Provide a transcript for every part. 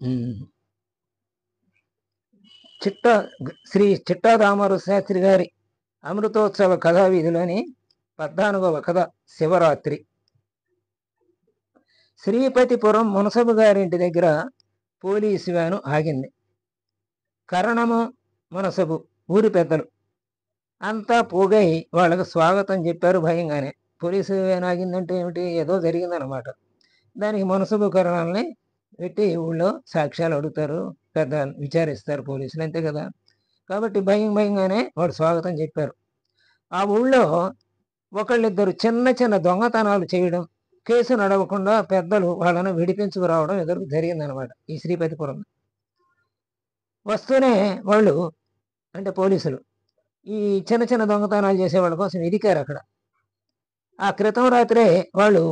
ఉమ్. చిట్టా శ్రీ చిట్టా రామారావు శాస్త్రి గారి అమృతోత్సవ కథావీధిలోని 14వ కథ శివరాత్రి. శ్రీపతిపురం మునసబు గారింటి దగ్గర పోలీసు వ్యాను ఆగింది. కరణము, మునసబు ఊరి పెద్దలు అంతా పోగై వాళ్ళకు స్వాగతం చెప్పారు భయంగానే. పోలీసు వ్యాన్ ఆగిందంటే ఏమిటి, ఏదో జరిగిందనమాట. దానికి మునసబు కరణాలని పెట్టి ఊళ్ళో సాక్ష్యాలు అడుగుతారు, పెద్ద విచారిస్తారు పోలీసులు, అంతే కదా. కాబట్టి భయంగానే వాడు స్వాగతం చెప్పారు. ఆ ఊళ్ళో ఒకళ్ళిద్దరు చిన్న చిన్న దొంగతనాలు చేయడం, కేసు నడవకుండా పెద్దలు వాళ్ళను విడిపించుకురావడం ఎదురు జరిగిందనమాట ఈ శ్రీపతిపురం. వస్తూనే వాళ్ళు అంటే పోలీసులు ఈ చిన్న చిన్న దొంగతనాలు చేసే వాళ్ళ కోసం ఇరికారు అక్కడ. ఆ క్రితం రాత్రే వాళ్ళు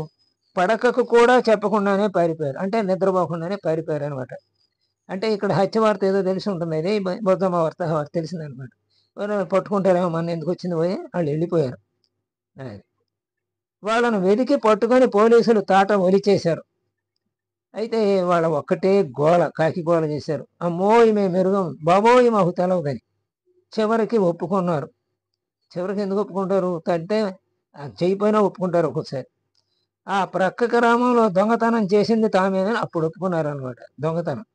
పడకకు కూడా చెప్పకుండానే పారిపోయారు, అంటే నిద్రపోకుండానే పారిపోయారు అనమాట. అంటే ఇక్కడ హత్య వార్త ఏదో తెలిసి ఉంటుంది, ఇది బొద్దమ్మ వార్త తెలిసిందనమాట. పట్టుకుంటారేమో, మన ఎందుకు వచ్చింది పోయి వాళ్ళు వెళ్ళిపోయారు. వాళ్ళను వెతికి పట్టుకొని పోలీసులు తాట ఒలిచేశారు. అయితే వాళ్ళ ఒక్కటే గోల, కాకి గోల చేశారు. అమ్మోయి మేము మెరుగం, బాబోయి మాకు తెలవదని. చివరికి ఒప్పుకున్నారు. చివరికి ఎందుకు ఒప్పుకుంటారు అంటే చేయిపోయినా ఒప్పుకుంటారు ఒక్కొక్కసారి. ఆ ప్రక్క గ్రామంలో దొంగతనం చేసింది తామేనని అప్పుడు ఒప్పుకున్నారు అనమాట. దొంగతనం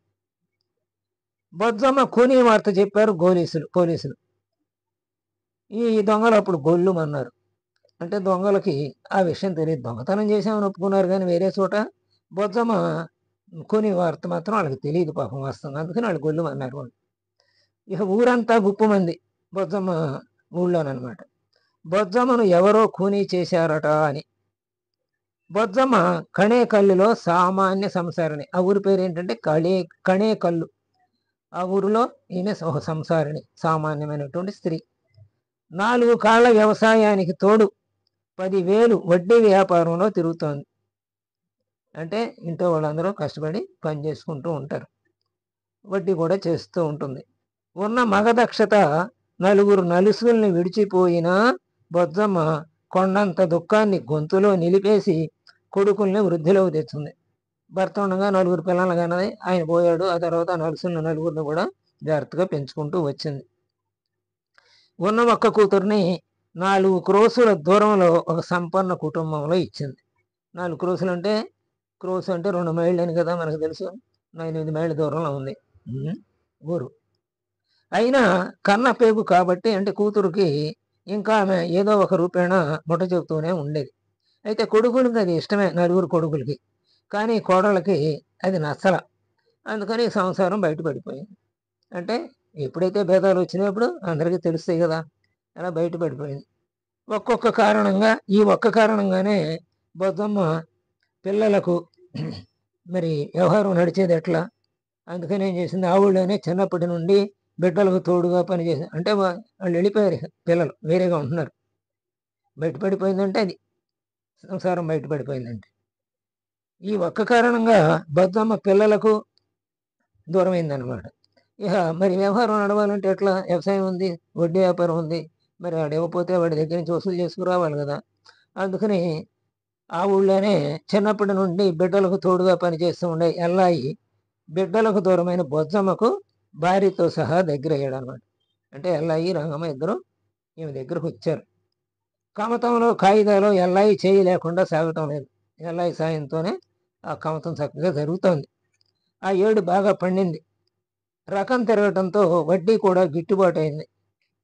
బొజ్జమ్మ కూనీ వార్త చెప్పారు పోలీసులు. ఈ దొంగలు అప్పుడు గొల్లుమన్నారు. అంటే దొంగలకి ఆ విషయం తెలియదు, దొంగతనం చేసామని ఒప్పుకున్నారు, కానీ వేరే చోట బొజ్జమ్మ కూనీ వార్త మాత్రం వాళ్ళకి తెలియదు పాపం వాస్తవం. అందుకని వాళ్ళు గొల్లుమన్నారు. వాళ్ళు ఇక ఊరంతా గుప్పుమంది బొజ్జమ్మ ఊళ్ళోనమాట. బొజ్జమ్మను ఎవరో కూనీ చేశారట అని. బొజ్జమ్మ కణేకల్లులో సామాన్య సంసారిణి. ఆ ఊరి పేరు ఏంటంటే కణేకల్లు. ఆ ఊరిలో ఈమె ఒక సంసారిణి, సామాన్యమైనటువంటి స్త్రీ. 4 కాళ్ళ వ్యవసాయానికి తోడు 10,000 వడ్డీ వ్యాపారంలో తిరుగుతోంది. అంటే ఇంట్లో వాళ్ళందరూ కష్టపడి పని చేసుకుంటూ ఉంటారు, వడ్డీ కూడా చేస్తూ ఉంటుంది. ఉన్న మగదక్షత 4 నలుసుల్ని విడిచిపోయినా బొజ్జమ్మ కొండంత దుఃఖాన్ని గొంతులో నిలిపేసి కొడుకుల్ని వృద్ధిలోకి తెచ్చింది. భర్త ఉండగా 4 పిల్లలు కన్నది, ఆయన పోయాడు. ఆ తర్వాత నలుసుల్ని 4 కూడా జాగ్రత్తగా పెంచుకుంటూ వచ్చింది. ఉన్న ఒక్క కూతుర్ని 4 క్రోసుల దూరంలో ఒక సంపన్న కుటుంబంలో ఇచ్చింది. 4 క్రోసులు అంటే, క్రోసు అంటే 2 మైళ్ళు అని కదా మనకు తెలుసు. 8 మైళ్ళ దూరంలో ఉంది ఊరు. అయినా కన్న పేగు కాబట్టి, అంటే కూతురుకి ఇంకా ఆమె ఏదో ఒక రూపేణ ముట్ట చెబుతూనే ఉండేది. అయితే కొడుకులకి అది ఇష్టమే, 4 కొడుకులకి. కానీ కోడళ్ళకి అది నచ్చల. అందుకని సంసారం బయటపడిపోయింది. అంటే ఎప్పుడైతే భేదాలు వచ్చినప్పుడు అందరికీ తెలుస్తాయి కదా, అలా బయటపడిపోయింది. ఒక్కొక్క కారణంగా, ఈ ఒక్క కారణంగానే బొజ్జమ్మ పిల్లలకు మరి వ్యవహారం నడిచేది ఎట్లా, అందుకని ఏం చేసింది, ఆ ఊళ్ళోనే చిన్నప్పటి నుండి బిడ్డలకు తోడుగా పనిచేసింది. అంటే వాళ్ళు వెళ్ళిపోయారు, పిల్లలు వేరేగా ఉంటున్నారు. బయటపడిపోయిందంటే అది సంసారం బయటపడిపోయిందంటే ఈ ఒక్క కారణంగా బొజ్జమ్మ పిల్లలకు దూరమైందనమాట. ఇక మరి వ్యవహారం నడవాలంటే ఎట్లా, వ్యవసాయం ఉంది, వడ్డీ వ్యాపారం ఉంది, మరి వాడు ఇవ్వకపోతే వాడి దగ్గర నుంచి వసూలు చేసుకురావాలి కదా. అందుకని ఆ ఊళ్ళోనే చిన్నప్పటి నుండి బిడ్డలకు తోడుగా పనిచేస్తూ ఉండే ఎల్లాయి బిడ్డలకు దూరమైన బొజ్జమ్మకు భార్యతో సహా దగ్గర అయ్యాడు అనమాట. అంటే ఎల్లాయి రంగమ్మ ఇద్దరు ఈమె దగ్గరకు వచ్చారు. కమతంలో కాగితాలు ఎల్లాయి చేయి లేకుండా సాగటం లేదు. ఎల్లాయి సాయంతోనే ఆ కమతం చక్కగా జరుగుతోంది. ఆ ఏడు బాగా పండింది. రకం తిరగటంతో వడ్డీ కూడా గిట్టుబాటు అయింది.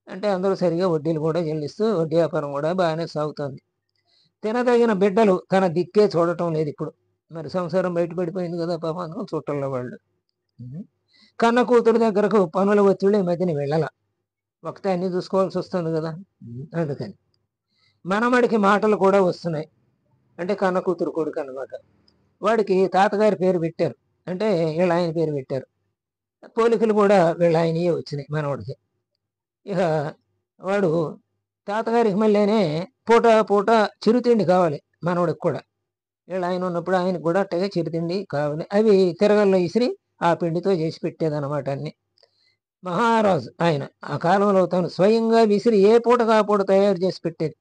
అంటే అందరూ సరిగా వడ్డీలు కూడా చెల్లిస్తూ వడ్డీ వ్యాపారం కూడా బాగానే సాగుతోంది. తినదగిన బిడ్డలు తన దిక్కే చూడటం లేదు ఇప్పుడు. మరి సంసారం బయటపడిపోయింది కదా పాపం, అందుకని చుట్టల్లో వాళ్ళు. కన్న కూతురు దగ్గరకు పనుల ఒత్తిడి ఈ మధ్యన వెళ్ళాల, ఒకటే అన్ని చూసుకోవాల్సి వస్తుంది కదా. అందుకని మనమడికి మాటలు కూడా వస్తున్నాయి. అంటే కన్న కూతురు కొడుకు అన్నమాట. వాడికి తాతగారి పేరు పెట్టారు, అంటే వీళ్ళ ఆయన పేరు పెట్టారు. పోలికలు కూడా వీళ్ళ ఆయనయే వచ్చినాయి మనవాడికి. ఇక వాడు తాతగారికి మళ్ళీనే పూట చిరుతిండి కావాలి మనవాడికి కూడా. వీళ్ళ ఆయన ఉన్నప్పుడు ఆయనకు కూడా అట్టగా చిరుతిండి కావాలి. అవి తిరగల్లో ఇసిరి ఆ పిండితో చేసి పెట్టేదన్నమాట అన్ని. మహారాజు ఆయన ఆ కాలంలో తాను స్వయంగా విసిరి ఏ పూటకు ఆ పూట తయారు చేసి పెట్టేది.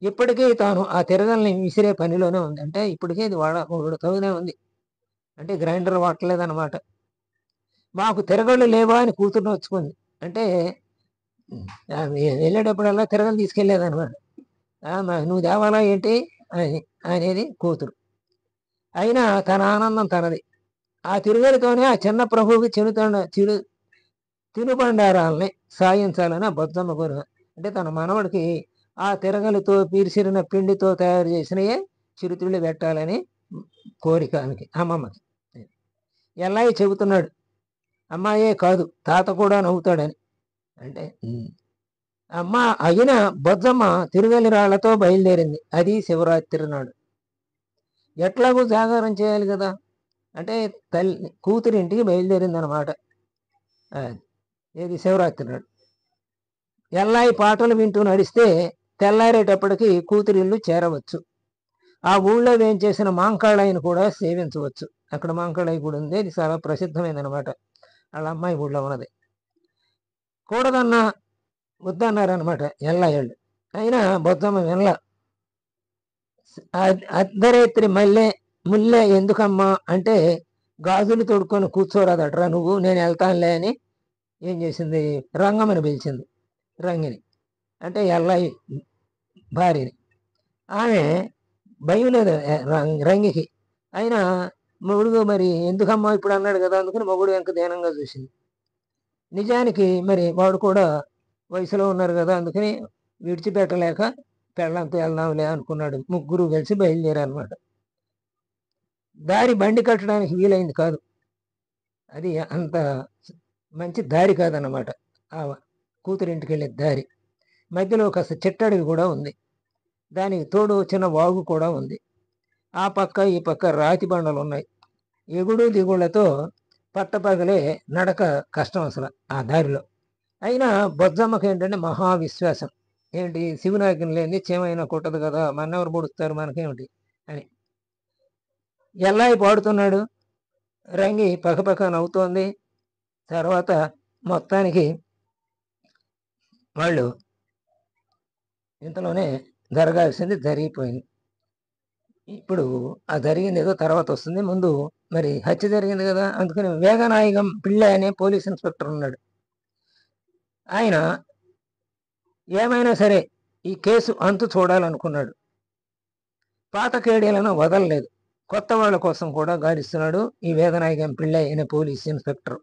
ఇప్పటికీ తాను ఆ తిరగల్ని విసిరే పనిలోనే ఉంది. అంటే ఇప్పటికీ ఇది వాడుతూనే ఉంది, అంటే గ్రైండర్ వాడలేదన్నమాట. మాకు తిరగళ్ళు లేవా అని కూతురుని వచ్చుకుంది. అంటే వెళ్ళేటప్పుడల్లా తిరగలు తీసుకెళ్ళేదనమాట. నువ్వు తేవాలా ఏంటి అని అనేది కూతురు. అయినా తన ఆనందం తనది. ఆ తిరుగలితోనే ఆ చిన్న ప్రభువుకి తినుబండారాలని సాయించాలని ఆ బొజ్జమ్మ కోరిక. అంటే తన మనవడికి ఆ తిరగలితో పీల్చిన పిండితో తయారు చేసినయే చిరుతిళ్ళు పెట్టాలని కోరిక ఆమెకి, అమ్మమ్మకి. ఎల్లయ్య చెబుతున్నాడు, అమ్మాయే కాదు తాత కూడా నవ్వుతాడని. అంటే అమ్మ అయిన బొజ్జమ్మ తిరుగలి రాళ్లతో బయలుదేరింది. అది శివరాత్రి నాడు. ఎట్లాగూ జాగారం చేయాలి కదా, అంటే తల్లి కూతురింటికి బయలుదేరింది అనమాట. ఏది శివరాత్రి నాడు. ఎల్లాయి పాటలు వింటూ నడిస్తే తెల్లారేటప్పటికి కూతురిల్లు చేరవచ్చు. ఆ ఊళ్ళో వేయించేసిన మాంకాళాయిని కూడా సేవించవచ్చు. అక్కడ మాంకాళాయి కూడా ఉంది, ఇది చాలా ప్రసిద్ధమైందనమాట. వాళ్ళ అమ్మాయి ఊళ్ళో ఉన్నది. కూడదన్నా వద్దన్నారనమాట ఎల్లాయిళ్ళు. అయినా బొజ్జమ్మ వినల. అర్ధరేత్రి ముల్లె ఎందుకమ్మా అంటే, గాజులు తొడుక్కొని కూర్చోరాదట్రా నువ్వు, నేను వెళ్తానులే అని ఏం చేసింది, రంగమ్మని పిలిచింది. రంగిని అంటే ఎల్లాయి భార్యని. ఆమె భయం లేదు రంగికి. అయినా మొగుడు మరి ఎందుకమ్మా ఇప్పుడు అన్నాడు కదా, అందుకని మొగుడు వెనక ధ్యానంగా చూసింది. నిజానికి మరి వాడు కూడా వయసులో ఉన్నారు కదా, అందుకని విడిచిపెట్టలేక పెళ్ళంతా వెళ్దాంలే అనుకున్నాడు. ముగ్గురు కలిసి బయలుదేరారనమాట. దారి బండి కట్టడానికి వీలైంది కాదు, అది అంత మంచి దారి కాదన్నమాట. ఆ కూతురింటికి వెళ్ళే దారి మధ్యలో కాస్త చెట్టడివి కూడా ఉంది. దానికి తోడు చిన్న వాగు కూడా ఉంది. ఆ పక్క ఈ పక్క రాతి బండలు ఉన్నాయి. ఎగుడు దిగుళ్లతో పట్టపగలే నడక కష్టం అసలు ఆ దారిలో. అయినా బొజ్జమ్మకి ఏంటంటే మహావిశ్వాసం. ఏంటి, శివునాజ్ఞ లేని చేమైనా కొట్టదు కదా, మన్నెవరు పొడుస్తారు మనకేమిటి అని. ఎల్లాయి పాడుతున్నాడు, రంగి పక్కపక్క నవ్వుతోంది. తర్వాత మొత్తానికి వాళ్ళు ఇంతలోనే జరగాల్సింది జరిగిపోయింది. ఇప్పుడు ఆ జరిగింది ఏదో తర్వాత వస్తుంది. ముందు మరి హత్య జరిగింది కదా, అందుకని వేగనాయకం పిళ్ళ అనే పోలీస్ ఇన్స్పెక్టర్ ఉన్నాడు. ఆయన ఏమైనా సరే ఈ కేసు అంతు చూడాలనుకున్నాడు. పాత కేడీలను వదలలేదు. కొత్త వాళ్ళ కోసం కూడా గాలిస్తున్నాడు ఈ వేదనాయకం పిళ్ళ అనే పోలీస్ ఇన్స్పెక్టర్.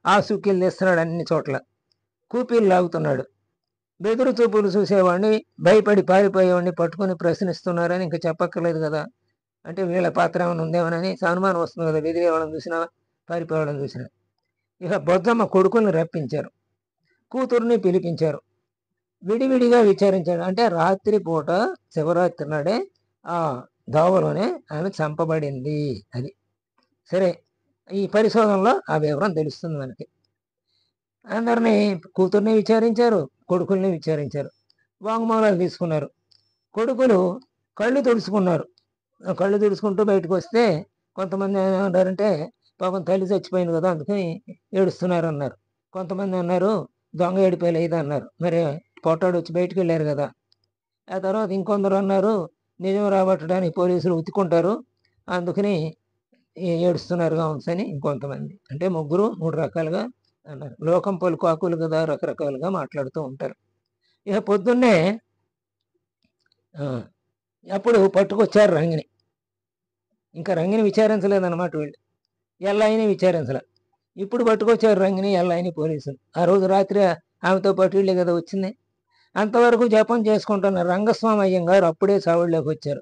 ఆ సుఖీలు తెస్తున్నాడు అన్ని చోట్ల, కూపీలు లాగుతున్నాడు. బెదురు చూపులు చూసేవాడిని, భయపడి పారిపోయేవాడిని పట్టుకుని ప్రశ్నిస్తున్నారని ఇంకా చెప్పక్కర్లేదు కదా. అంటే వీళ్ళ పాత్ర ఏమైనా ఉందేమోనని అనుమానం వస్తుంది కదా, బెదిరేవాళ్ళని చూసినా పారిపోయేవాళ్ళని చూసినా. ఇక బొజ్జమ్మ కొడుకుల్ని రప్పించారు, కూతుర్ని పిలిపించారు, విడివిడిగా విచారించాడు. అంటే రాత్రి పూట శివరాత్రి నాడే ఆ దోవలోనే ఆమె చంపబడింది. అది సరే, ఈ పరిశోధనలో ఆ వివరం తెలుస్తుంది మనకి. అందరినీ కూతుర్ని విచారించారు, కొడుకుల్ని విచారించారు, వాంగ్మూలాలు తీసుకున్నారు. కొడుకులు కళ్ళు తుడుచుకున్నారు. కళ్ళు తుడుచుకుంటూ బయటకు వస్తే కొంతమంది ఏమన్నారంటే, పాపం తల్లి చచ్చిపోయింది కదా అందుకని ఏడుస్తున్నారు అన్నారు. కొంతమంది అన్నారు దొంగ ఏడిపోయలేదు అన్నారు. మరి పొట్టాడు వచ్చి బయటకు వెళ్ళారు కదా. ఆ తర్వాత ఇంకొందరు అన్నారు నిజం రాబట్టడానికి పోలీసులు ఉతుక్కుంటారు అందుకని ఏడుస్తున్నారుగా ఉంచని ఇంకొంతమంది. అంటే ముగ్గురు మూడు రకాలుగా అన్నారు. లోకం పలుకు ఆకులు కదా, రకరకాలుగా మాట్లాడుతూ ఉంటారు. ఇక పొద్దున్నే అప్పుడు పట్టుకొచ్చారు రంగిని. ఇంకా రంగిని విచారించలేదన్నమాట వీళ్ళు, ఎల్లాయిని విచారించలే. ఇప్పుడు పట్టుకొచ్చారు రంగిని ఎల్లాయిని పోలీసులు. ఆ రోజు రాత్రి ఆమెతో పాటు వీళ్ళే కదా వచ్చింది. అంతవరకు జపం చేసుకుంటున్న రంగస్వామి అయ్యంగారు అప్పుడే చావుల్లోకి వచ్చారు.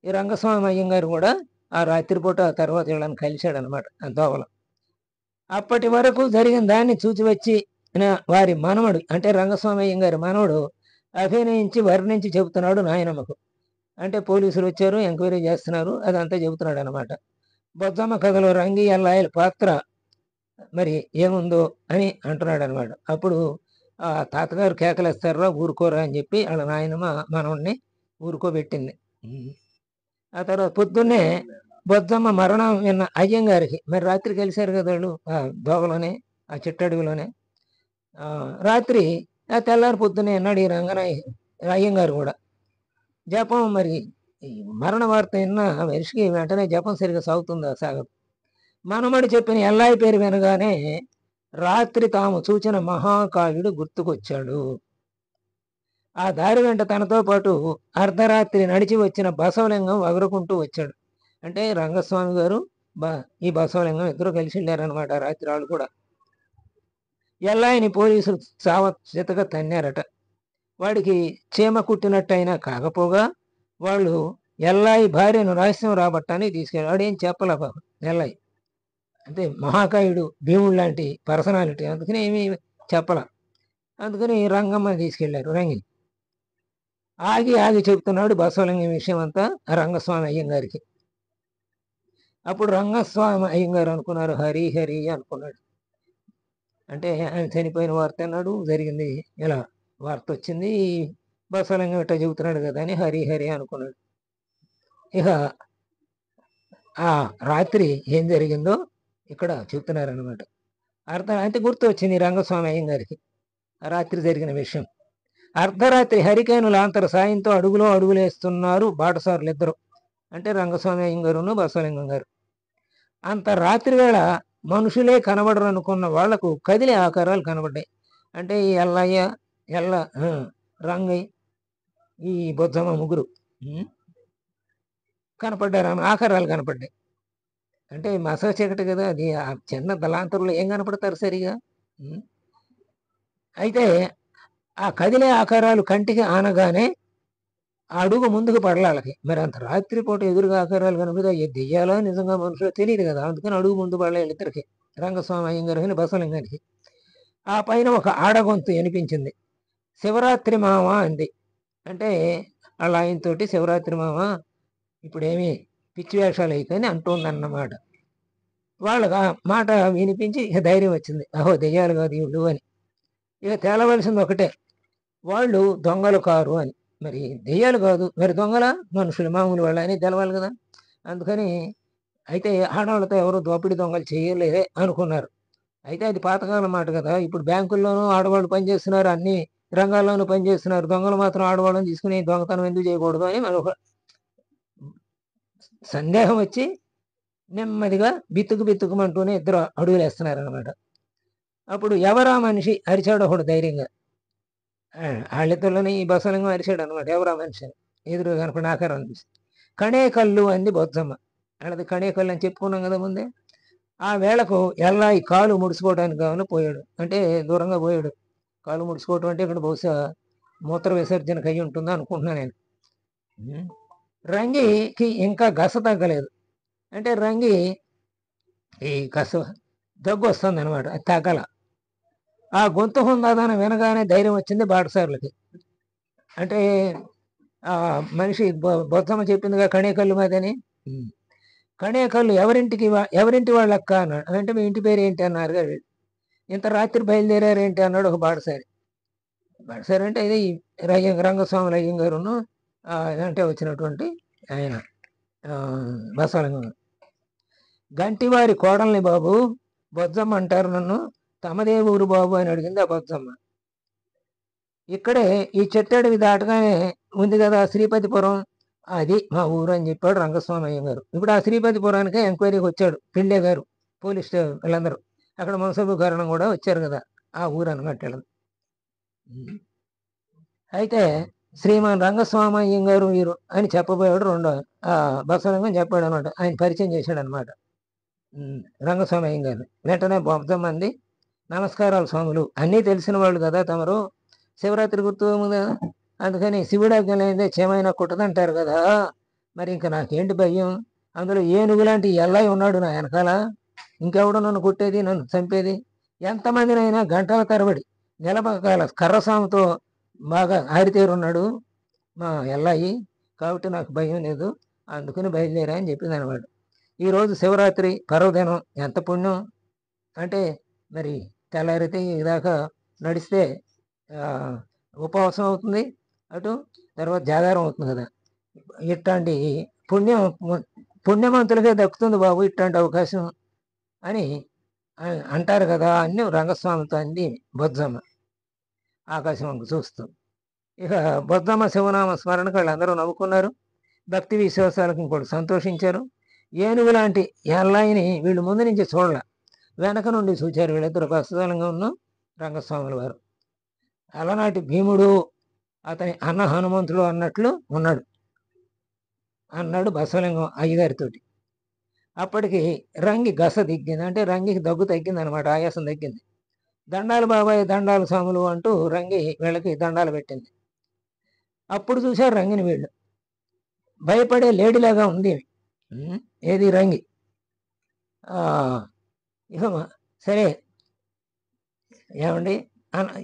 ఈ రంగస్వామి అయ్యంగారు కూడా ఆ రాత్రిపూట తర్వాత వీళ్ళని కలిశాడనమాట ఆ దోవలో. అప్పటి వరకు జరిగిన దాన్ని చూచి వచ్చి వారి మనవడు అంటే రంగస్వామి అయ్యంగారి మనవడు అభినయించి వర్ణించి చెబుతున్నాడు నాయనమ్మకు. అంటే పోలీసులు వచ్చారు, ఎంక్వైరీ చేస్తున్నారు, అదంతా చెబుతున్నాడు అనమాట. బొజ్జమ్మ కథలో రంగి ఎల్లాయిల పాత్ర మరి ఏముందో అని అంటున్నాడు అనమాట. అప్పుడు ఆ తాతగారు కేకలేస్తారా ఊరుకోరా అని చెప్పి వాళ్ళ నాయనమ్మ మనవడిని ఊరుకోబెట్టింది. ఆ తర్వాత పొద్దున్నే బొజ్జమ్మ మరణం విన్న అయ్యంగారికి, మరి రాత్రి కలిశారు కదా వాళ్ళు ఆ దోవలోనే, ఆ చెట్టడుగులోనే. రాత్రి ఆ తెల్లారి పొద్దున్నే అన్నాడు ఈ అయ్యంగారు కూడా. జపం మరి మరణ వార్త విన్న మనిషికి వెంటనే జపం సరిగా సాగుతుందా, సాగదు. మనమడి చెప్పిన ఎల్లాయి పేరు వినగానే రాత్రి తాము చూచిన మహాకాయుడు గుర్తుకొచ్చాడు. ఆ దారి వెంట తనతో పాటు అర్ధరాత్రి నడిచి వచ్చిన బసవలింగం వగరుకుంటూ వచ్చాడు. అంటే రంగస్వామి గారు ఈ బసవలింగం ఇద్దరు కలిసి వెళ్ళారనమాట రాత్రి వాళ్ళు కూడా. ఎల్లాయిని పోలీసులు సావచితగా తన్నారట. వాడికి చీమ కుట్టినట్టయినా కాకపోగా వాళ్ళు ఎల్లాయి భార్యను రహస్యం రాబట్టానికి తీసుకెళ్ళాడు. వాడు ఏం చెప్పలే బాబు ఎల్లాయి. అంటే మహాకాయుడు భీముడు లాంటి పర్సనాలిటీ, అందుకని ఏమీ చెప్పల. అందుకని రంగమ్మని తీసుకెళ్లారు. రంగిని ఆగి ఆగి చెబుతున్నాడు బసవలింగం విషయం అంతా రంగస్వామి అయ్యంగారికి. అప్పుడు రంగస్వామి అయ్యంగారు అనుకున్నారు, హరి హరి అనుకున్నాడు. అంటే ఆయన చనిపోయిన వార్త అన్నాడు, జరిగింది ఇలా వార్త వచ్చింది, బసవలింగం ఇట్లా చెబుతున్నాడు కదా అని హరి హరి అనుకున్నాడు. ఇక ఆ రాత్రి ఏం జరిగిందో ఇక్కడ చెబుతున్నారనమాట. అంటే గుర్తు వచ్చింది రంగస్వామి అయ్యంగారికి రాత్రి జరిగిన విషయం. అర్ధరాత్రి హరికేనుల అంతర సాయంతో అడుగులో అడుగులేస్తున్నారు బాటసారులు ఇద్దరు, అంటే రంగస్వామి అయ్యంగారును బసవలింగం గారు. అంత రాత్రి వేళ మనుషులే కనబడరు అనుకున్న వాళ్లకు కదిలే ఆకారాలు కనబడ్డాయి. అంటే ఈ ఎల్లయ్య, రంగయ్య, ఈ బొజ్జమ్మ ముగ్గురు కనపడ్డారు, ఆకారాలు కనపడ్డాయి. అంటే మసక చీకటి కదా అది, ఆ చిన్న దళాంతరంలో ఏం కనపడతారు సరిగా. అయితే ఆ కదిలే ఆకారాలు కంటికి ఆనగానే అడుగు ముందుకు పడలాలకి. మరి అంత రాత్రిపూట ఎదురుగా ఆకారాలు కనపడితే దెయ్యాలో నిజంగా మనుషులు తెలియదు కదా, అందుకని అడుగు ముందు పడలేదు ఇద్దరికి, రంగస్వామి అయ్యంగారికి బసవలింగానికి. ఆ పైన ఒక ఆడగొంతు వినిపించింది, శివరాత్రి మామ అంది. అంటే వాళ్ళ ఆయనతోటి శివరాత్రి మామ ఇప్పుడేమి పిచ్చి వేషాలు అయిపోయి అంటుందన్నమాట. వాళ్ళకి ఆ మాట వినిపించి ఇక ధైర్యం వచ్చింది, అహో దెయ్యాలు కాదు వీళ్ళు అని. ఇక తేలవలసింది ఒకటే, వాళ్ళు దొంగలు కారు అని. మరి దెయ్యాలు కాదు, మరి దొంగల మనుషులు మామూలు వాళ్ళు అని తెలవాలి కదా. అందుకని అయితే ఆడవాళ్ళతో ఎవరు దోపిడీ దొంగలు చేయలేదే అనుకున్నారు. అయితే అది పాతకాలం మాట కదా, ఇప్పుడు బ్యాంకుల్లోనూ ఆడవాళ్ళు పనిచేస్తున్నారు, అన్ని రంగాల్లోనూ పనిచేస్తున్నారు, దొంగలు మాత్రం ఆడవాళ్ళని తీసుకుని దొంగతనం ఎందుకు చేయకూడదు అని మనకు సందేహం వచ్చి నెమ్మదిగా బిత్తుకుమంటూనే ఇద్దరు అడుగులు వేస్తున్నారు అనమాట. అప్పుడు ఎవరా మనిషి అరిచాడు ఒకడు ధైర్యంగా. వాళ్ళిద్దరిలోనే ఈ బసవలింగం అరిచాడు అనమాట, ఎవరా మనిషి అని. ఎదురు కనుక ఆకారం అనిపిస్తుంది. కణే కళ్ళు అంది బొజ్జమ్మ. వాళ్ళది కణే కళ్ళు అని చెప్పుకున్నాం కదా ముందే. ఆ వేళకు ఎల్లాయి కాలు ముడుచుకోవడానికి కావాలి పోయాడు, అంటే దూరంగా పోయాడు. కాలు ముడుచుకోవటం అంటే ఇక్కడ బహుశా మూత్ర విసర్జనకు అయ్యి ఉంటుందా అనుకుంటున్నాను నేను. రంగికి ఇంకా గస తగ్గలేదు. అంటే రంగి ఈ గస దగ్గు వస్తుంది అనమాట, అది తగ్గల. ఆ గొంతు హుందాదన వినగానే ధైర్యం వచ్చింది బాటసారులకి. అంటే ఆ మనిషి బొత్తమ్మ చెప్పిందిగా కణేకళ్ళు మాదని. కణేకళ్ళు ఎవరింటి వాళ్ళక్క అన్నాడు. అంటే మీ ఇంటి పేరు ఏంటి అన్నారు కదా. ఇంత రాత్రి బయలుదేరారేంటి అన్నాడు ఒక బాటసారి. బాటసారి అంటే ఇది రంగస్వామి అయ్యంగారును అంటే వచ్చినటువంటి ఆయన బసవలింగం. గంటివారి కోడల్ని బాబు, బొజ్జమ్మ అంటారు నన్ను, తమదే ఊరు బాబు అని అడిగింది ఆ బొజ్జమ్మ. ఇక్కడే ఈ చెట్టడివి దాటగానే ఉంది కదా శ్రీపతిపురం, అది మా ఊరు అని చెప్పాడు రంగస్వామి అయ్యంగారు. ఇప్పుడు ఆ శ్రీపతిపురానికే ఎంక్వైరీకి వచ్చాడు పిండే గారు, పోలీస్ వీళ్ళందరూ, అక్కడ మున్సబు కారణం కూడా వచ్చారు కదా, ఆ ఊరు అనమాట. అయితే శ్రీమాన్ రంగస్వామి అయ్యంగారు వీరు అని చెప్పబోయాడు రెండో బసవలింగం చెప్పాడు అనమాట, ఆయన పరిచయం చేశాడు అనమాట రంగస్వామి అయ్యంగారు. వెంటనే బొజ్జమ్మంది, నమస్కారాలు స్వాములు, అన్నీ తెలిసిన వాళ్ళు కదా తమరు, శివరాత్రి గుర్తు కదా, అందుకని శివుడాజ్ఞ లేదే చేమైనా కుట్టదంటారు కదా, మరి ఇంకా నాకేంటి భయం, అందులో ఏనుగు లాంటి ఎల్లయ్య ఉన్నాడు నా వెనకాల, ఇంకెవడు నన్ను కొట్టేది నన్ను చంపేది, ఎంతమందినైనా గంటల తరబడి నిలబకాల కర్రసాముతో బాగా ఆరితేరున్నాడు మా ఎల్లయ్యి, కాబట్టి నాకు భయం లేదు, అందుకని బయలుదేరా అని చెప్పింది అనమాట. ఈరోజు శివరాత్రి పర్వదినం, ఎంత పుణ్యం అంటే మరి తెల్లారితే దాకా నడిస్తే ఉపవాసం అవుతుంది, అటు తర్వాత జాగారం అవుతుంది కదా. ఇట్లాంటి పుణ్యవంతులకే దక్కుతుంది బాబు ఇట్లాంటి అవకాశం అని అంటారు కదా అని రంగస్వామితో అంది బొజ్జమ్మ ఆకాశం చూస్తూ. ఇక బొజ్జమ్మ శివనామ స్మరణకు వాళ్ళందరూ నవ్వుకున్నారు, భక్తి విశ్వాసాలకు ఇంకోటి సంతోషించారు. ఏనుగు లాంటి ఎల్లాయిని వీళ్ళు ముందు నుంచి చూడాల, వెనక నుండి చూచారు వీళ్ళిద్దరు, బస్తలంగా ఉన్న రంగస్వాముల వారు. అలనాటి భీముడు అతని అన్న హనుమంతుడు అన్నట్లు ఉన్నాడు అన్నాడు బసవలింగం అయ్యగారితోటి. అప్పటికి రంగి గస దిగ్గింది, అంటే రంగికి దగ్గు తగ్గింది అనమాట, ఆయాసం తగ్గింది. దండాలు బాబాయ్, దండాలు స్వాములు అంటూ రంగి వీళ్ళకి దండాలు పెట్టింది. అప్పుడు చూశారు రంగిని వీళ్ళు, భయపడే లేడీలాగా ఉంది. ఏది రంగి. ఇక సరే ఏమండి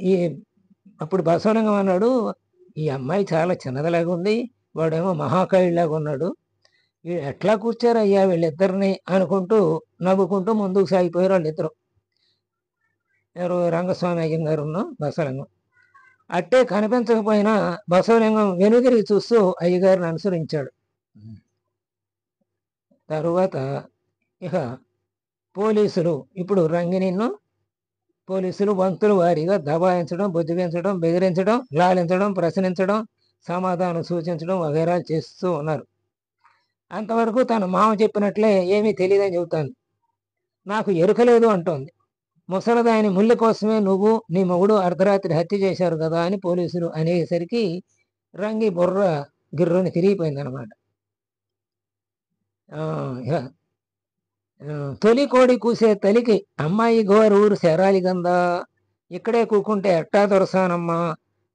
ఈ అప్పుడు బసవలింగం అన్నాడు, ఈ అమ్మాయి చాలా చిన్నదిలాగా ఉంది, వాడేమో మహాకాయుడిలాగా ఉన్నాడు, ఎట్లా కూర్చారయ్యా వీళ్ళిద్దరిని అనుకుంటూ నవ్వుకుంటూ ముందుకు సాగిపోయారు వాళ్ళిద్దరు, ఎవరు రంగస్వామి అయ్యంగారు ఉన్న బసవలింగం. అట్టే కనిపించకపోయినా బసవలింగం వెనుదిరిగి చూస్తూ అయ్యగారిని అనుసరించాడు. తరువాత ఇక పోలీసులు, ఇప్పుడు రంగినిన్ను పోలీసులు వంతుల వారీగా దబాయించడం, బుద్ధిగించడం, బెదిరించడం, లాలించడం, ప్రశ్నించడం, సమాధానం సూచించడం వగైరాలు చేస్తూ ఉన్నారు. అంతవరకు తన మామ చెప్పినట్లే ఏమీ తెలియదని చెబుతాను. నాకు ఎరుకలేదు అంటోంది. ముసలదాని ముళ్ళ కోసమే నువ్వు నీ మొగుడు అర్ధరాత్రి హత్య చేశారు కదా అని పోలీసులు అనేసరికి రంగి బుర్ర గిర్రని తిరిగిపోయిందనమాట. తొలి కోడి కూసే తలికి అమ్మాయి గోరు ఊరు శరాలిగందా, ఇక్కడే కూకుంటే ఎట్టా దొరసానమ్మా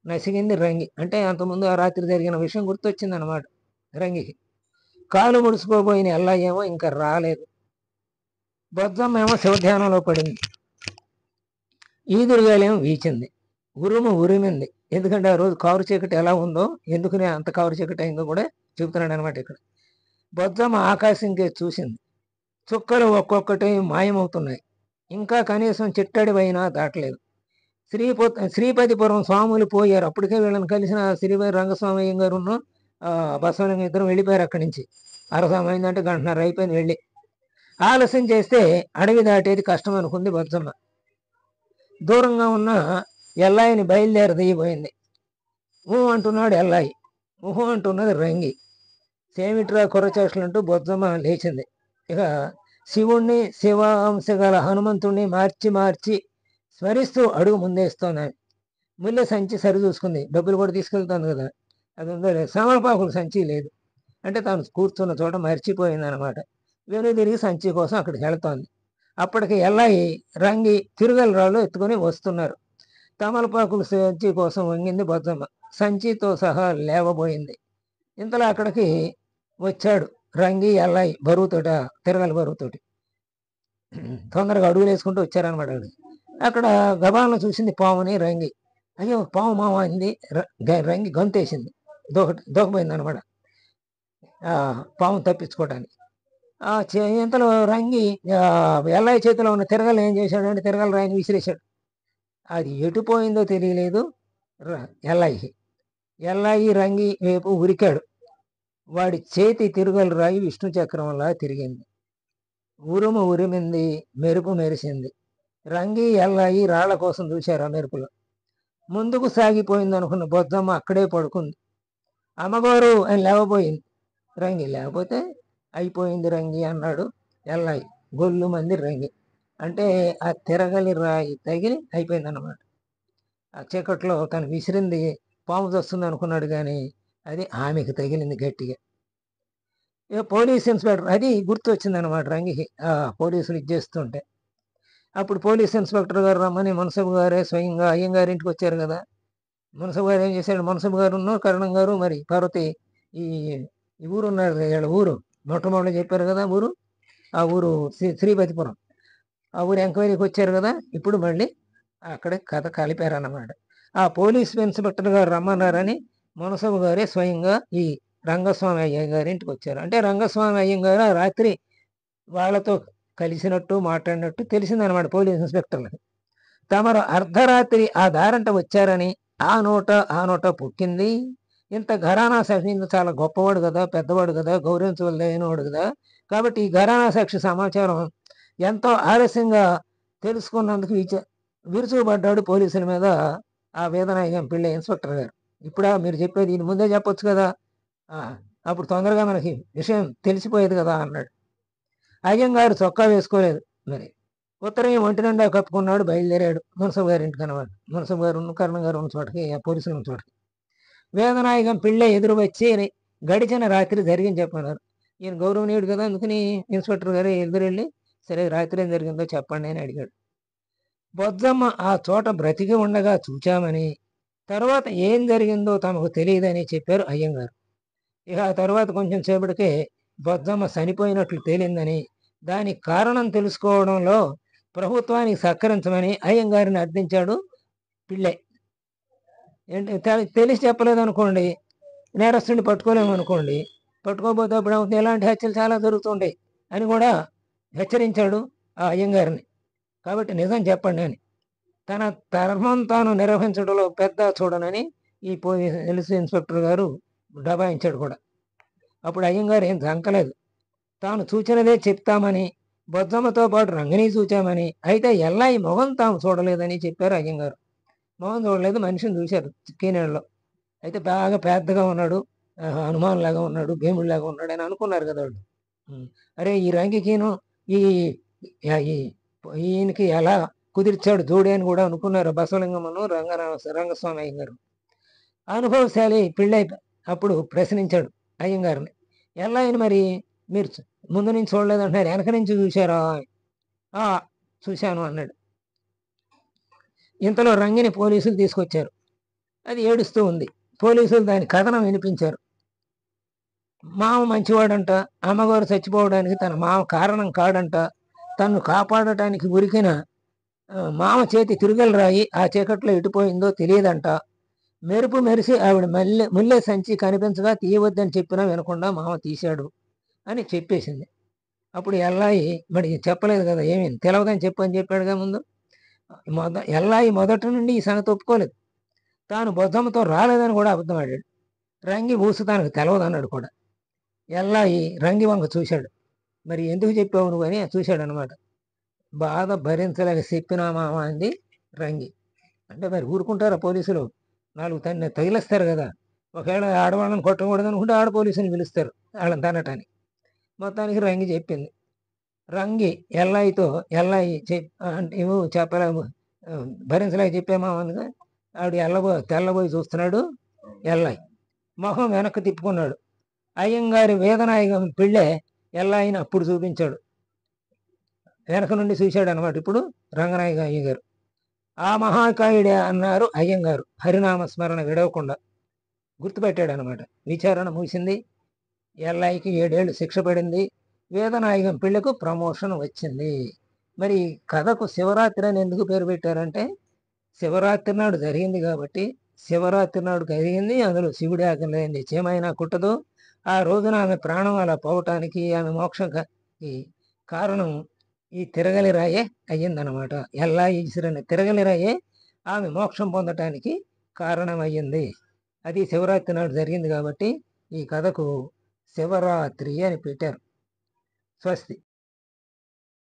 నసిగింది రంగి. అంటే అంతకుముందు ఆ రాత్రి జరిగిన విషయం గుర్తొచ్చిందనమాట రంగికి. కాలు ముడుచుకోబోయిన ఎల్లయ్యేమో ఇంకా రాలేదు. బొజ్జమ్మ ఏమో శివధ్యానంలో పడింది. ఈదురుగాలేమో వీచింది, ఉరుము ఉరిమింది. ఎందుకంటే ఆ రోజు కారు చీకటి ఎలా ఉందో, ఎందుకునే అంత కారు చీకటి అయిందో కూడా చెబుతున్నాడు అనమాట ఇక్కడ. బొజ్జమ్మ ఆకాశంకే చూసింది. చుక్కలు ఒక్కొక్కటి మాయమవుతున్నాయి. ఇంకా కనీసం చిట్టడి అయినా దాటలేదు. శ్రీపతిపురం స్వాములు పోయారు. అప్పటికే వీళ్ళని కలిసిన శ్రీపతి రంగస్వామి అయ్యంగారును బసవలింగం ఇద్దరు వెళ్ళిపోయారు అక్కడి నుంచి. అరసమైందంటే గంటన్నర అయిపోయింది వెళ్ళి. ఆలస్యం చేస్తే అడవి దాటేది కష్టం అనుకుంది బొజ్జమ్మ. దూరంగా ఉన్న ఎల్లాయిని బయలుదేరి దిగిపోయింది. ఊహు అంటున్నాడు ఎల్లాయి, ఊహు అంటున్నది రంగి. సేమిట్రా కొరచేష్టలంటూ బొజ్జమ్మ లేచింది. ఇక శివుణ్ణి, శివాంశ గల హనుమంతుణ్ణి మార్చి మార్చి స్మరిస్తూ అడుగు ముందేస్తోంది. ముళ్ళ సంచి సరి చూసుకుంది, డబ్బులు కూడా తీసుకెళ్తుంది కదా, అది ఉందో లేదు. సమలపాకులు సంచి లేదు, అంటే తాను కూర్చున్న చోట మర్చిపోయింది అనమాట. వెనుదిరిగి సంచి కోసం అక్కడికి వెళుతోంది. అప్పటికి ఎల్లాయి రంగి తిరుగల రాళ్ళు ఎత్తుకొని వస్తున్నారు. తమలపాకులు సంచి కోసం వంగింది బొజ్జమ్మ, సంచితో సహా లేవబోయింది. ఇంతలో అక్కడికి వచ్చాడు రంగి ఎల్లాయి బరువుతోట, తిరగల బరువుతోటి. తొందరగా అడుగులు వేసుకుంటూ వచ్చారనమాట. అక్కడ గబాలను చూసింది పాముని రంగి. అయ్యో పాము మామ అయింది. రంగి గొంతేసింది, దోకపోయింది అనమాట పాము తప్పించుకోవడానికి. ఇంతలో రంగి ఎల్లాయి చేతిలో ఉన్న తిరగలు ఏం చేశాడంటే తిరగల రాయిని విసిరేశాడు. అది ఎటుపోయిందో తెలియలేదు ఎల్లాయికి. ఎల్లాయి రంగి వైపు ఉరికాడు. వాడి చేతి తిరుగల రాయి విష్ణు చక్రంలా తిరిగింది. ఉరుము ఉరిమింది, మెరుపు మెరిసింది. రంగి ఎల్లాయి రాళ్ల కోసం చూశారు ఆ మెరుపులో. ముందుకు సాగిపోయింది అనుకున్న బొజ్జమ్మ అక్కడే పడుకుంది. అమ్మగారు అని లేవబోయింది రంగి. లేకపోతే అయిపోయింది రంగి అన్నాడు ఎల్లాయి. గొల్లు మంది రంగి, అంటే ఆ తిరగలి రాయి తగిలి అయిపోయింది అన్నమాట. ఆ చీకట్లో తను విసిరింది పాము వస్తుంది అనుకున్నాడు, కానీ అది ఆమెకు తగిలింది గట్టిగా. ఇక పోలీస్ ఇన్స్పెక్టర్, అది గుర్తు వచ్చింది అనమాట రంగికి. పోలీసులు ఇచ్చేస్తుంటే అప్పుడు పోలీస్ ఇన్స్పెక్టర్ గారు రమ్మని మున్సబు గారే స్వయంగా అయ్యంగారింటికి వచ్చారు కదా. మున్సబు గారు ఏం చేశాడు, మున్సబు గారు కరణం గారు మరి పార్వతి ఈ ఊరు ఉన్నారు, వీళ్ళ ఊరు మొట్టమొదటి చెప్పారు కదా ఊరు, ఆ ఊరు శ్రీపతిపురం, ఆ ఊరు ఎంక్వైరీకి వచ్చారు కదా. ఇప్పుడు మళ్ళీ అక్కడే కథ కలిపారన్నమాట. ఆ పోలీస్ ఇన్స్పెక్టర్ గారు రమ్మన్నారని మునసబు గారే స్వయంగా ఈ రంగస్వామి అయ్యంగారి ఇంటికి వచ్చారు. అంటే రంగస్వామి అయ్యంగారు ఆ రాత్రి వాళ్ళతో కలిసినట్టు మాట్లాడినట్టు తెలిసిందనమాట పోలీస్ ఇన్స్పెక్టర్లకు. తమరు అర్ధరాత్రి ఆ దారంట వచ్చారని ఆ నోట పుట్టింది. ఇంత ఘరానా సాక్షి చాలా గొప్పవాడు కదా, పెద్దవాడు కదా, గౌరవించవలైనవాడు కదా. కాబట్టి ఈ ఘరానా సాక్షి సమాచారం ఎంతో ఆలస్యంగా తెలుసుకున్నందుకు విరుచుకుపడ్డాడు పోలీసుల మీద ఆ వేదనాయకం పిళ్ళ ఇన్స్పెక్టర్ గారు. ఇప్పుడా మీరు చెప్పేది, ఇది ముందే చెప్పొచ్చు కదా, అప్పుడు తొందరగా మనకి విషయం తెలిసిపోయేది కదా అన్నాడు. అయ్యంగారు చొక్కా వేసుకోలేదు. మరి ఉత్తరం ఒంటి నిండా కప్పుకున్నాడు, బయలుదేరాడు మున్సబ్ గారి ఇంటికి అనమాట. మున్సబ్ గారు కర్ణ గారు ఉన్న చోటకి, పోలీసులు ఉన్న చోటకి. వేదనాయకం పిళ్ళే ఎదురు వచ్చి గడిచిన రాత్రి జరిగింది చెప్పన్నారు. ఈయన గౌరవనీయుడు కదా, అందుకని ఇన్స్పెక్టర్ గారు ఎదురెళ్ళి, సరే రాత్రి ఏం జరిగిందో చెప్పండి అని అడిగాడు. బొజ్జమ్మ ఆ చోట బ్రతికి ఉండగా చూచామని, తర్వాత ఏం జరిగిందో తమకు తెలియదని చెప్పారు అయ్యంగారు. ఇక ఆ తర్వాత కొంచెం సేపటికే బొజ్జమ్మ చనిపోయినట్లు తేలిందని, దానికి కారణం తెలుసుకోవడంలో ప్రభుత్వానికి సహకరించమని అయ్యంగారిని అర్థించాడు పిళ్ళై. ఏంటి తెలిసి చెప్పలేదనుకోండి, నేరస్తుని పట్టుకోలేమనుకోండి, పట్టుకోకపోతే అప్పుడు ఇలాంటి హత్యలు చాలా జరుగుతుంటాయి అని కూడా హెచ్చరించాడు ఆ అయ్యంగారిని. కాబట్టి నిజం చెప్పండి అని. తన ధర్మం తాను నిర్వహించడంలో పెద్ద చూడనని ఈ పోలీస్ ఇన్స్పెక్టర్ గారు దబాయించాడు కూడా. అప్పుడు అయ్యంగారు ఏం జంకలేదు. తాను చూచినదే చెప్తామని, బొజ్జమ్మతో పాటు రంగని చూచామని, అయితే ఎల్లాయి మొగం తాము చూడలేదని చెప్పారు అయ్యంగారు. మొగం చూడలేదు, మనిషిని చూశారు కీనేళ్ళలో. అయితే బాగా పెద్దగా ఉన్నాడు, హనుమాన్ లాగా ఉన్నాడు, భీముడిలాగా ఉన్నాడు అని అనుకున్నారు కదా వాళ్ళు. అరే ఈ రంగికిను ఈ ఈయనకి ఎలా కుదిర్చాడు జోడి అని కూడా అనుకున్నారు బసవలింగమ్మను రంగస్వామి అయ్యంగారు. అనుభవశాలి పిళ్ళై అప్పుడు ప్రశ్నించాడు అయ్యంగారిని, ఎల్లాయని మరి మీరు ముందు నుంచి చూడలేదంటున్నారు, వెనక నుంచి చూశారా? చూశాను అన్నాడు. ఇంతలో రంగిని పోలీసులు తీసుకొచ్చారు. అది ఏడుస్తూ ఉంది. పోలీసులు దాని కథనం వినిపించారు. మామ మంచివాడంట, అమ్మగారు చచ్చిపోవడానికి తన మామ కారణం కాడంట, తను కాపాడటానికి ఉరికిన మామ చేతి తిరుగలు రాయి ఆ చీకట్లో ఎటుపోయిందో తెలియదంట. మెరుపు మెరిసి ఆవిడ ముల్లె సంచి కనిపించగా తీయవద్దని చెప్పినా వినకుండా మామ తీశాడు అని చెప్పేసింది. అప్పుడు ఎల్లాయి మరి చెప్పలేదు కదా, ఏమీ తెలవదని చెప్పని చెప్పాడుగా ముందు. ఎల్లాయి మొదటి నుండి ఈ సంగతి ఒప్పుకోలేదు. తాను బొజ్జమ్మతో రాలేదని కూడా అబద్ధం ఆడాడు. రంగి ఊసు తనకు తెలవదన్నాడు కూడా. ఎల్లాయి రంగి వంక చూశాడు. మరి ఎందుకు చెప్పావు నువ్వు అని చూశాడు అనమాట. బాధ భరించలేక చెప్పినా మామ అంది రంగి. అంటే మరి ఊరుకుంటారా పోలీసులు? 4 తగిలిస్తారు కదా. ఒకవేళ ఆడవాళ్ళని కొట్టకూడదు అనుకుంటే ఆడ పోలీసుని పిలుస్తారు వాళ్ళని తనటానికి. మొత్తానికి రంగి చెప్పింది. రంగి ఎల్లాయితో ఎల్లాయి అంటే చెప్పలే, భరించలేక చెప్పామా అందుగా. ఆవిడ తెల్లబోయి చూస్తున్నాడు ఎల్లాయి. మొహం వెనక్కి తిప్పుకున్నాడు. అయ్యంగారి వేదనాయకం పిళ్ళే ఎల్లాయిని అప్పుడు చూపించాడు. వెనక నుండి చూశాడు అనమాట ఇప్పుడు రంగనాయక అయ్యగారు. ఆ మహాకాయుడే అన్నారు అయ్యంగారు హరినామస్మరణ విడవకుండా. గుర్తుపెట్టాడు అనమాట. విచారణ ముగిసింది. ఎల్లాయికి 7 ఏళ్ళు శిక్ష పడింది. వేదనాయకం పిల్లకు ప్రమోషన్ వచ్చింది. మరి కథకు శివరాత్రి అని ఎందుకు పేరు పెట్టారంటే, శివరాత్రి నాడు జరిగింది కాబట్టి. శివరాత్రి నాడు జరిగింది, అందులో శివుడి ఆజ్ఞ లేనిది చేమైనా కుట్టదు. ఆ రోజున ఆమె ప్రాణం అలా పోవటానికి, ఆమె మోక్షం కారణం ఈ తిరగలి రాయే అయ్యిందనమాట. ఎల్లాయి ఇసిరిన తిరగలి రాయే ఆమె మోక్షం పొందటానికి కారణమయ్యింది. అది శివరాత్రి నాడు జరిగింది కాబట్టి ఈ కథకు శివరాత్రి అని పెట్టారు. స్వస్తి.